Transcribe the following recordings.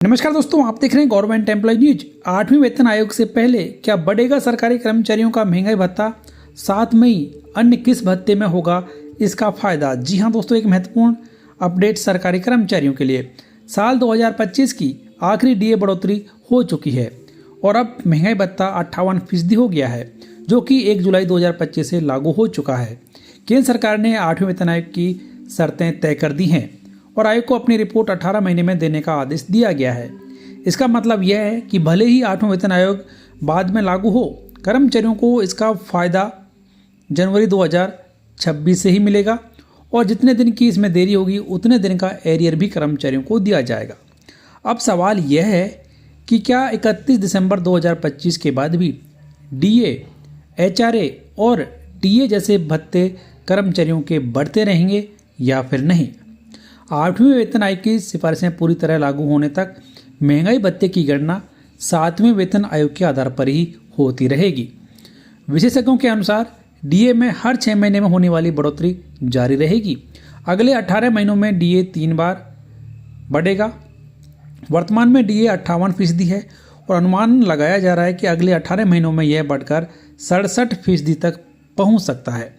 नमस्कार दोस्तों, आप देख रहे हैं गवर्नमेंट एम्प्लॉय न्यूज। 8वें वेतन आयोग से पहले क्या बढ़ेगा सरकारी कर्मचारियों का महंगाई भत्ता? 7 मई अन्य किस भत्ते में होगा इसका फायदा? जी हां दोस्तों, एक महत्वपूर्ण अपडेट सरकारी कर्मचारियों के लिए। साल 2025 की आखिरी डीए बढ़ोतरी हो चुकी है और अब महंगाई भत्ता 58% हो गया है, जो कि 1 जुलाई 2025 से लागू हो चुका है। केंद्र सरकार ने 8वें वेतन आयोग की शर्तें तय कर दी हैं और आयोग को अपनी रिपोर्ट 18 महीने में देने का आदेश दिया गया है। इसका मतलब यह है कि भले ही 8वां वेतन आयोग बाद में लागू हो, कर्मचारियों को इसका फायदा जनवरी 2026 से ही मिलेगा और जितने दिन की इसमें देरी होगी उतने दिन का एरियर भी कर्मचारियों को दिया जाएगा। अब सवाल यह है कि क्या 31 दिसंबर 2025 के बाद भी डीए, एचआरए और टीए जैसे भत्ते कर्मचारियों के बढ़ते रहेंगे या फिर नहीं? 8वें वेतन आयोग की सिफारिशें पूरी तरह लागू होने तक महंगाई भत्ते की गणना 7वें वेतन आयोग के आधार पर ही होती रहेगी। विशेषज्ञों के अनुसार डीए में हर 6 महीने में होने वाली बढ़ोतरी जारी रहेगी। अगले 18 महीनों में डीए 3 बार बढ़ेगा। वर्तमान में डीए 58% है और अनुमान लगाया जा रहा है कि अगले 18 महीनों में यह बढ़कर 67% तक पहुंच सकता है।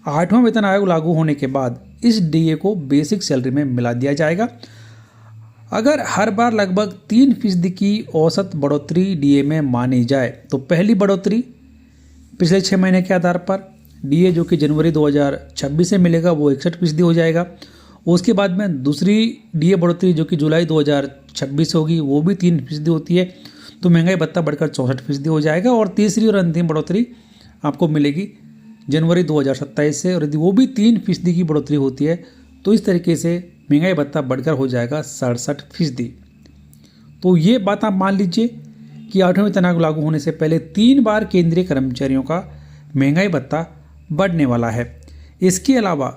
8वां वेतन आयोग लागू होने के बाद इस डीए को बेसिक सैलरी में मिला दिया जाएगा। अगर हर बार लगभग 3% की औसत बढ़ोतरी डीए में मानी जाए तो पहली बढ़ोतरी पिछले 6 महीने के आधार पर डीए जो कि जनवरी 2026 से मिलेगा वो 61% हो जाएगा। उसके बाद में दूसरी डीए बढ़ोतरी जो कि जुलाई 2026 होगी वो भी 3% होती है, तो महंगाई भत्ता बढ़कर 64% हो जाएगा। और तीसरी और अंतिम बढ़ोतरी आपको मिलेगी जनवरी 2027 से, और यदि वो भी 3% की बढ़ोतरी होती है तो इस तरीके से महंगाई भत्ता बढ़कर हो जाएगा 67%। तो ये बात आप मान लीजिए कि 8वें वेतन आयोग लागू होने से पहले 3 बार केंद्रीय कर्मचारियों का महंगाई भत्ता बढ़ने वाला है। इसके अलावा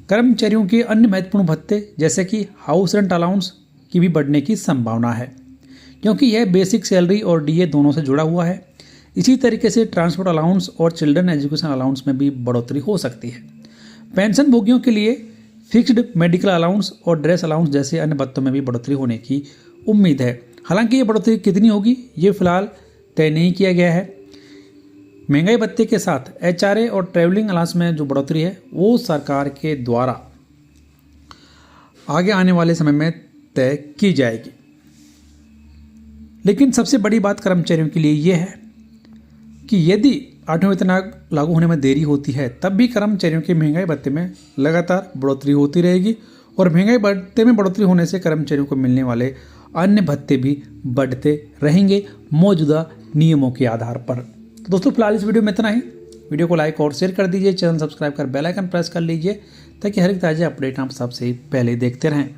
कर्मचारियों के अन्य महत्वपूर्ण भत्ते जैसे कि हाउस रेंट अलाउंस की भी बढ़ने की संभावना है, क्योंकि यह बेसिक सैलरी और डीए दोनों से जुड़ा हुआ है। इसी तरीके से ट्रांसपोर्ट अलाउंस और चिल्ड्रन एजुकेशन अलाउंस में भी बढ़ोतरी हो सकती है। पेंशन भोगियों के लिए फिक्स्ड मेडिकल अलाउंस और ड्रेस अलाउंस जैसे अन्य भत्तों में भी बढ़ोतरी होने की उम्मीद है। हालांकि ये बढ़ोतरी कितनी होगी ये फिलहाल तय नहीं किया गया है। महंगाई भत्ते के साथ एचआरए और ट्रैवलिंग अलाउंस में जो बढ़ोतरी है वो सरकार के द्वारा आगे आने वाले समय में तय की जाएगी। लेकिन सबसे बड़ी बात कर्मचारियों के लिए यह है कि यदि 8वें वेतन आयोग लागू होने में देरी होती है तब भी कर्मचारियों के महंगाई भत्ते में लगातार बढ़ोतरी होती रहेगी और महंगाई भत्ते में बढ़ोतरी होने से कर्मचारियों को मिलने वाले अन्य भत्ते भी बढ़ते रहेंगे मौजूदा नियमों के आधार पर। तो दोस्तों फिलहाल इस वीडियो में इतना ही। वीडियो को लाइक और शेयर कर दीजिए, चैनल सब्सक्राइब कर बेल आइकन प्रेस कर लीजिए ताकि हर एक ताज़ा अपडेट आप सबसे पहले देखते रहें।